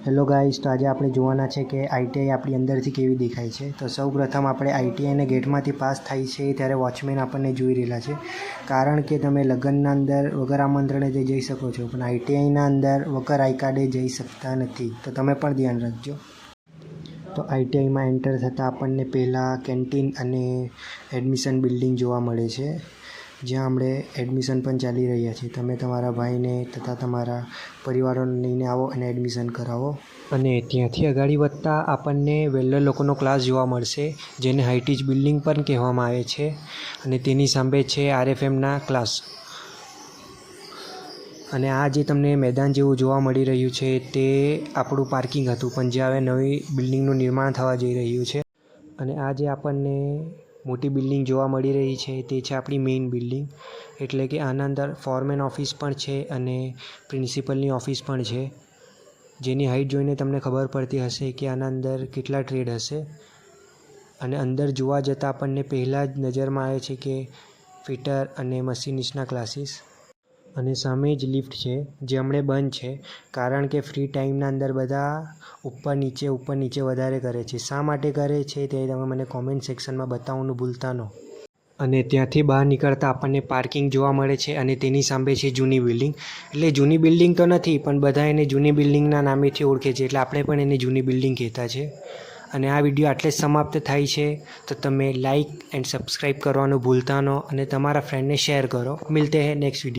Hello guys, તો આજે આપણે જોવાના છે કે આઈટીઆઈ આપણી અંદરથી કેવી દેખાય છે। તો સૌપ્રથમ આપણે આઈટીઆઈને ગેટમાંથી પાસ થાય છે ત્યારે વોચમેન આપણને જોઈ રહેલા છે, કારણ કે તમે લગ્નના અંદર વગર આમંત્રણે જઈ શકો છો, પણ આઈટીઆઈના અંદર વગર આઈ કાર્ડે જઈ શકતા નથી, તો તમે પણ ધ્યાન રાખજો। તો આઈટીઆઈમાં એન્ટર થતાં આપણને પહેલાં કેન્ટીન અને એડમિશન બિલ્ડિંગ જોવા મળે છે, જ્યાં આપણે એડમિશન પણ ચાલી રહ્યા છે। તમે તમારા ભાઈને તથા તમારા પરિવારોને લઈને આવો અને એડમિશન કરાવો। અને ત્યાંથી આગળ વધતા આપણને વેલ્ડર લોકોનો ક્લાસ જોવા મળશે, જેને હાઈટીજ બિલ્ડિંગ પણ કહેવામાં આવે છે, અને તેની સામે છે આરએફએમના ક્લાસ। અને આ જે તમને મેદાન જેવું જોવા મળી રહ્યું છે તે આપણું પાર્કિંગ હતું, પણ જે હવે નવી બિલ્ડિંગનું નિર્માણ થવા જઈ રહ્યું છે। અને આ જે આપણને મોટી બિલ્ડિંગ જોવા મળી રહી છે તે છે આપણી મેઇન બિલ્ડિંગ, એટલે કે આના અંદર ફોરમેન ઓફિસ પણ છે અને પ્રિન્સિપલની ઓફિસ પણ છે, જેની હાઇટ જોઈને તમને ખબર પડતી હશે કે આના અંદર કેટલા ટ્રેડ હશે। અને અંદર જોવા જતાં આપણને પહેલાં જ નજરમાં આવે છે કે ફિટર અને મશીનિસ્ટના ક્લાસીસ, અને સામે જ લિફ્ટ છે જે હમણાં બંધ છે, કારણ કે ફ્રી ટાઈમના અંદર બધા ઉપર નીચે વધારે કરે છે। શા માટે કરે છે તે તમે મને કોમેન્ટ સેક્શનમાં બતાવવાનું ભૂલતા ન। અને ત્યાંથી બહાર નીકળતા આપણને પાર્કિંગ જોવા મળે છે, અને તેની સામે છે જૂની બિલ્ડિંગ। એટલે જૂની બિલ્ડિંગ તો નથી, પણ બધા એને જૂની બિલ્ડિંગના નામેથી ઓળખે છે, એટલે આપણે પણ એને જૂની બિલ્ડિંગ કહેતા છે। અને આ વિડીયો આટલે જ સમાપ્ત થાય છે, તો તમે લાઇક એન્ડ સબસ્ક્રાઈબ કરવાનું ભૂલતા ન, અને તમારા ફ્રેન્ડને શેર કરો। મિલતે હૈ નેક્સ્ટ વિડીયો।